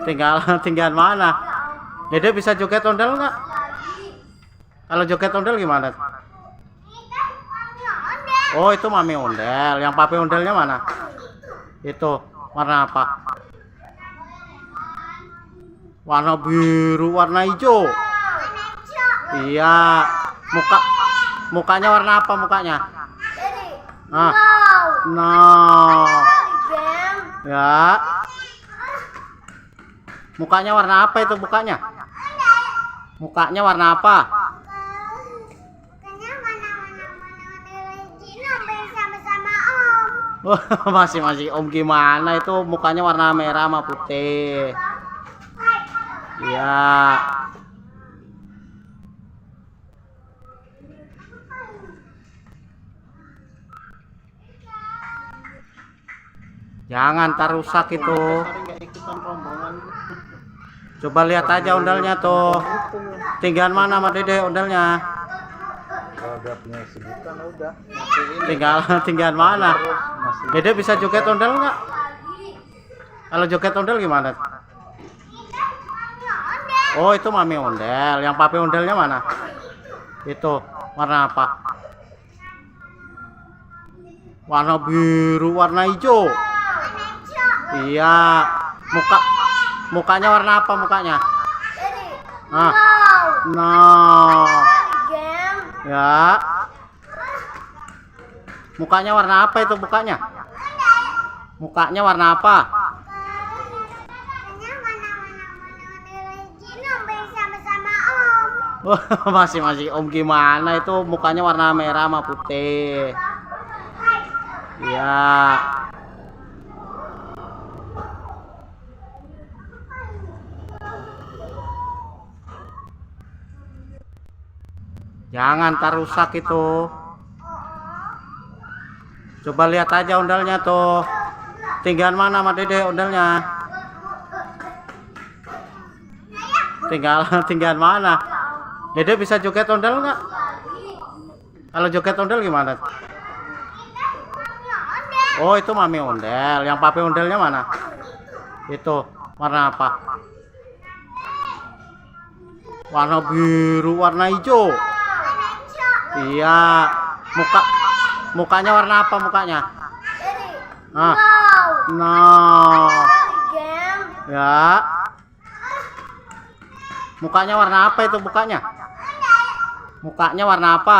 Tinggal mana? Dede bisa joget ondel nggak? Kalau joget ondel gimana? Oh, itu mami ondel. Yang papi ondelnya mana? Itu warna apa? Warna biru, warna hijau. Iya. Mukanya warna apa mukanya? Ah. No. Ya. Mukanya warna apa itu mukanya? Mukanya warna apa? Masih Om gimana itu mukanya warna merah sama putih. Iya. Jangan tar rusak itu. Coba lihat aja ondalnya tuh. Tinggal mana sama Dede ondalnya? Tinggal mana? Dede bisa joget ondel nggak? Kalau joget ondel gimana? Oh, itu mami ondel. Yang papi ondelnya mana? Itu warna apa? Warna biru, warna hijau. Iya. Mukanya warna apa mukanya? Ah. No. Ya. Mukanya warna apa itu mukanya? Mukanya warna apa? Masih Om gimana itu mukanya warna merah sama putih. Iya. Jangan tar rusak itu. Coba lihat aja ondalnya tuh. Tinggal mana sama Dede ondalnya? Tinggal mana? Dede bisa joget ondel nggak? Kalau joget ondel gimana? Oh, itu mami ondel. Yang papi ondelnya mana? Itu warna apa? Warna biru, warna hijau. Iya. Mukanya warna apa mukanya? Ah. No. Ya. Mukanya warna apa itu mukanya? Mukanya warna apa?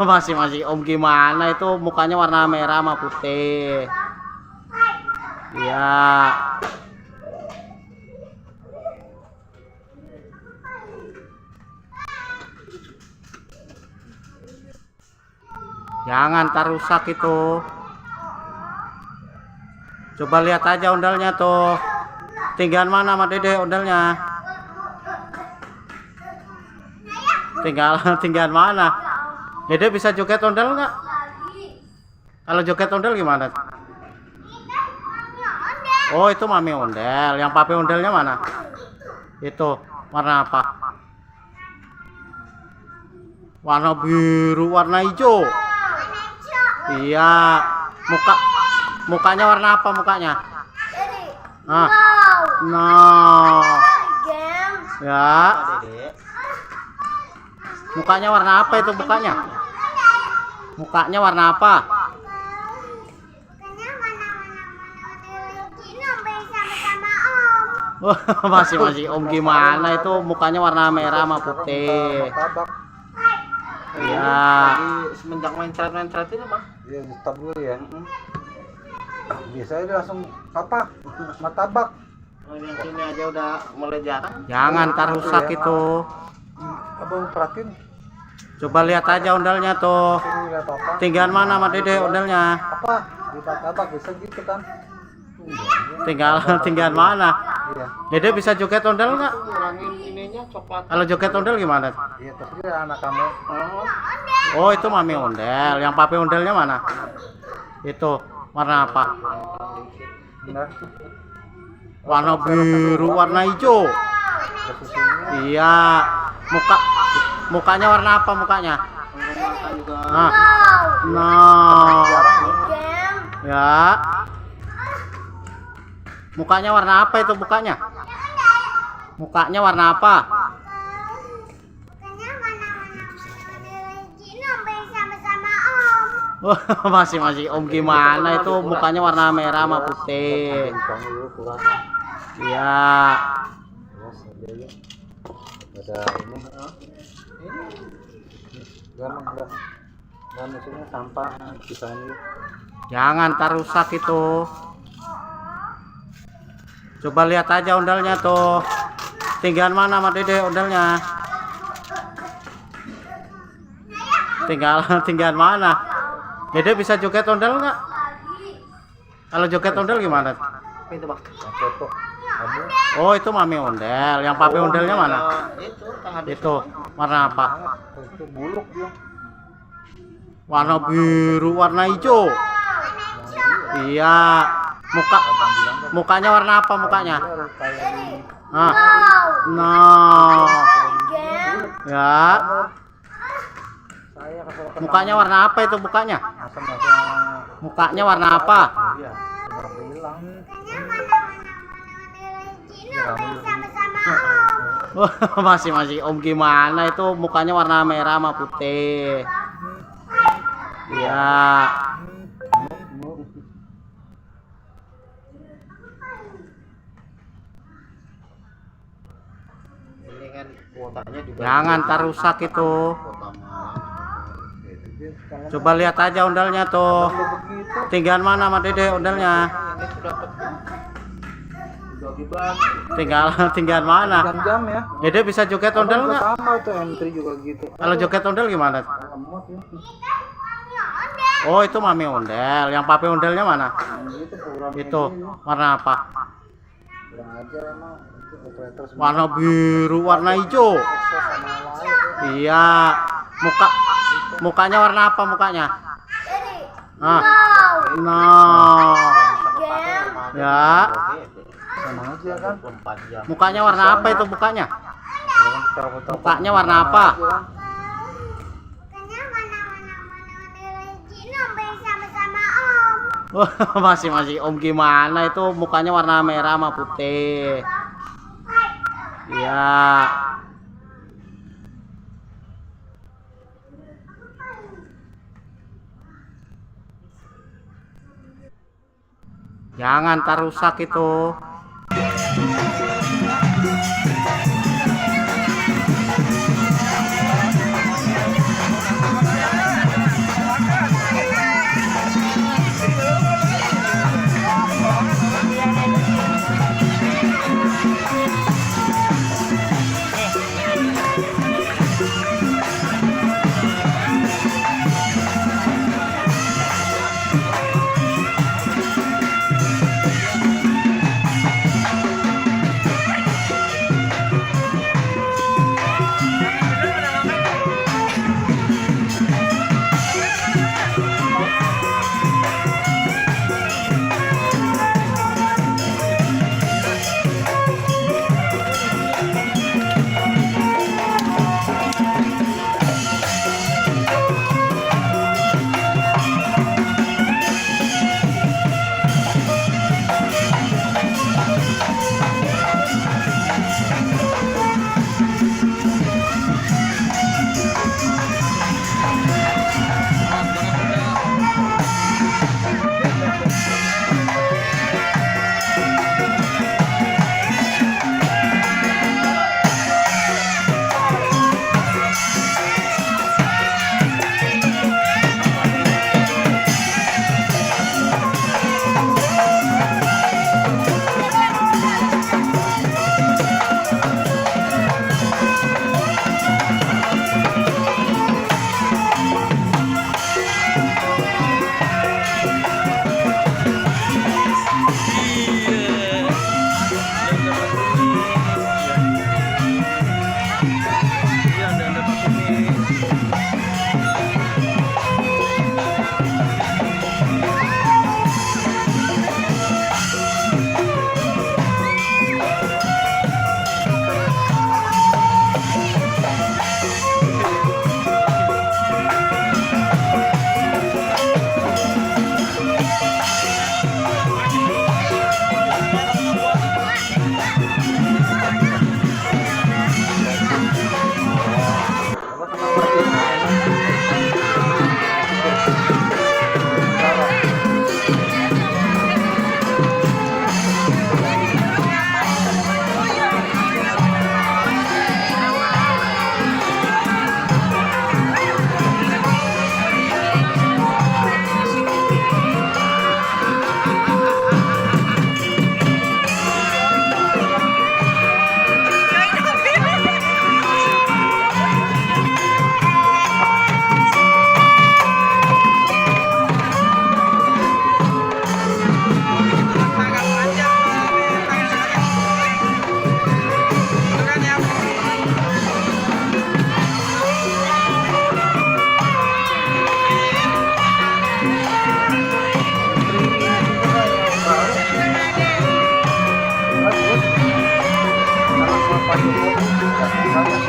Masih Om gimana itu mukanya warna merah sama putih. Iya. Jangan tar rusak itu. Coba lihat aja ondalnya tuh. Tinggal mana sama Dede ondalnya? Tinggal mana? Dede bisa joget ondel nggak? Kalau joget ondel gimana? Oh, itu mami ondel. Yang papi ondelnya mana? Itu warna apa? Warna biru, warna hijau. Iya. Mukanya warna apa mukanya? Ah. No. Ya. Mukanya warna apa itu mukanya? Mukanya warna apa? Masih Om gimana itu mukanya warna merah sama putih. Iya. Semenjak main ceret ini bang. Iya, stop dulu ya. Biasanya dia langsung apa? Martabak. Oh, yang sini aja udah mulai jarang. Jangan tar rusak itu. Abang perhatiin. Coba lihat aja ondalnya tuh. Ini lihat apa? Tinggal mana sama Dede ondalnya? Apa? Di martabak bisa gitu kan? Tinggal mana? Iya. Dede bisa joget ondel nggak? Kurangin ininya coklat. Kalau joget ondel gimana? Iya, terus dia anak kamu. Oh, itu mami ondel. Yang papi ondelnya mana? Itu warna apa? Benar. Warna biru, warna hijau. Iya. Mukanya warna apa mukanya? Ah. Nah, ya. Mukanya warna apa itu mukanya? Mukanya warna apa? Oh, masih Om gimana itu mukanya warna merah sama putih. Iya. Ada ini. Enggak maksudnya sampah sisanya. Jangan tar rusak itu. Coba lihat aja ondalnya tuh. Tinggal mana Mas Dede ondalnya? Tinggal mana? Dede bisa joget ondel nggak? Kalau joget ondel gimana? Apa itu bang? Foto. Kamu Oh itu mami ondel. Yang papi ondelnya mana? Itu tengah Itu warna apa? itu buluk dia. Warna biru, warna hijau. Iya. Mukanya warna apa mukanya? Ah. Nah. Ya. Saya Mukanya warna apa itu mukanya? masa-masa Mukanya warna apa? iya, sudah bilang. Oh, masih Om gimana itu mukanya warna merah sama putih. Iya. ini kan kuotanya juga. Jangan tar rusak itu. Kuota malam. Coba lihat aja ondalnya tuh. Tinggal mana Mas Dede ondalnya? Ini sudah dibagi. Tinggal mana? Jam-jam ya. Dede bisa joget ondel Juga nggak? sama tuh entry juga gitu. Kalau joget ondel gimana? Lemot ya. Oh itu mami ondel. Yang papi ondelnya mana? Itu program Itu warna apa? kurang ajar emang itu operator semua. Warna biru, warna hijau. Akses sama lain. Iya. Mukanya warna apa mukanya? Ah. Nah. Ya. Sama aja kan. 24 jam. Mukanya warna apa itu mukanya? Foto-foto. Mukanya warna apa? Oh, masih Om gimana itu mukanya warna merah sama putih. Iya. Jangan tar rusak itu.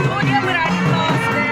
Oh, dia berani poster.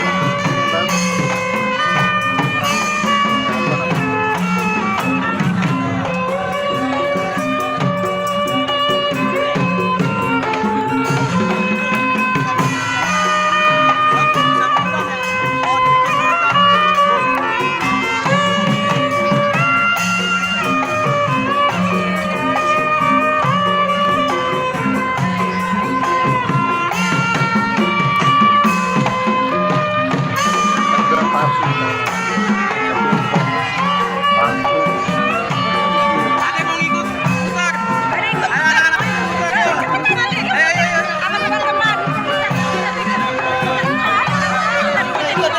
Ada yang mau ikut putar? Ada ikut. Sama teman-teman. Ikut.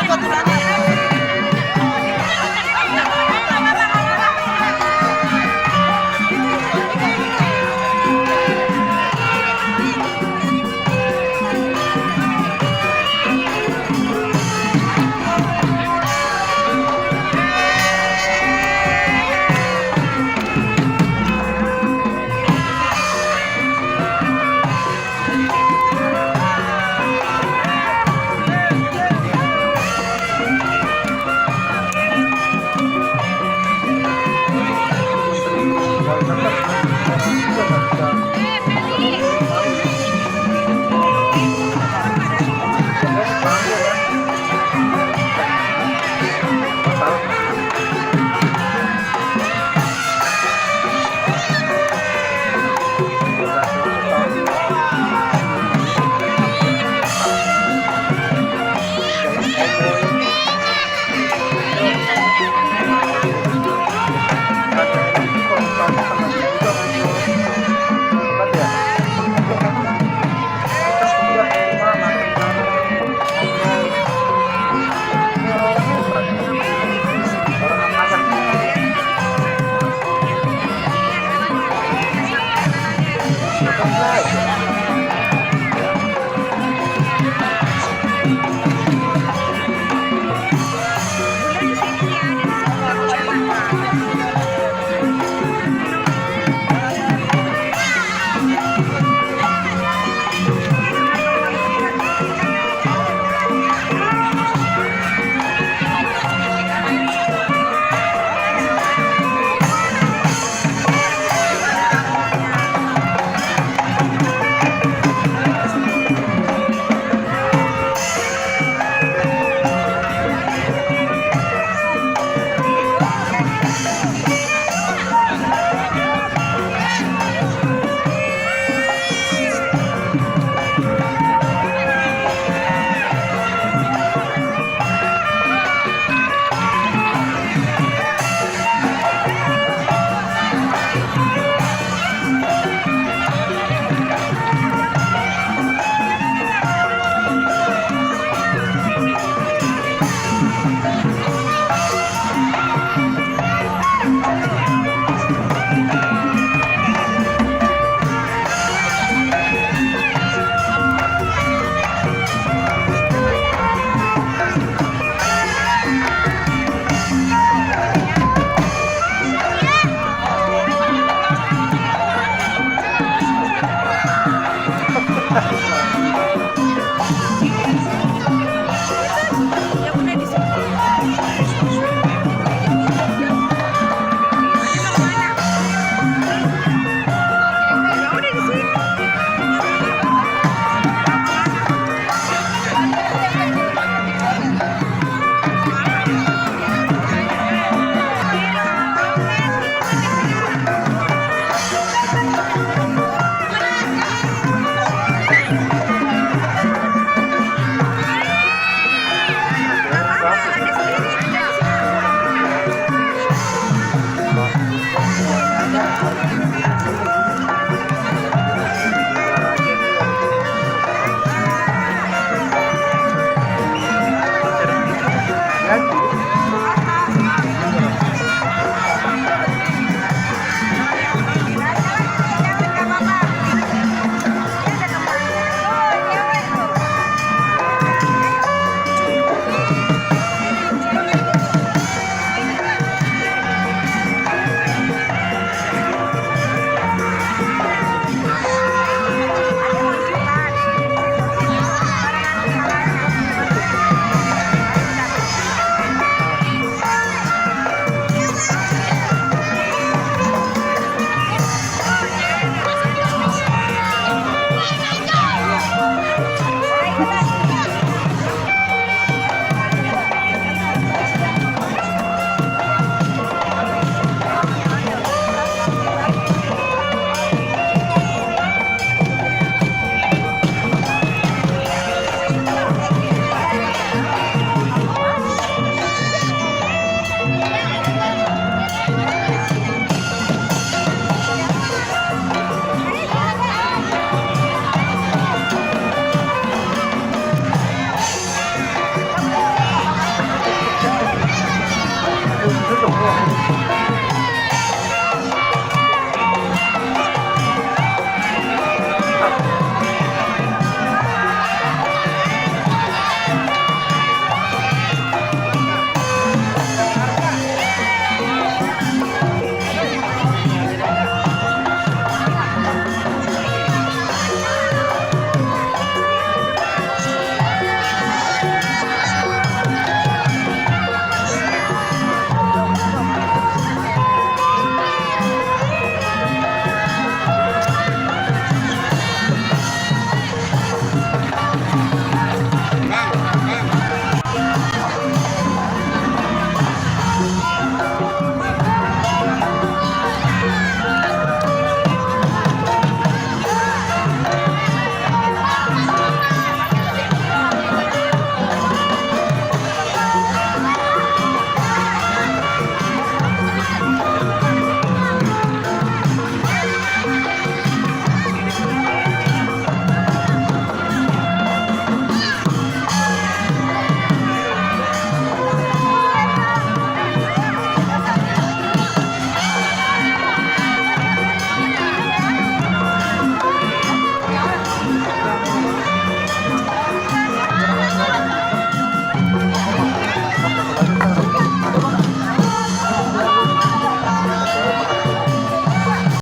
Ya udah di situ. Ayo,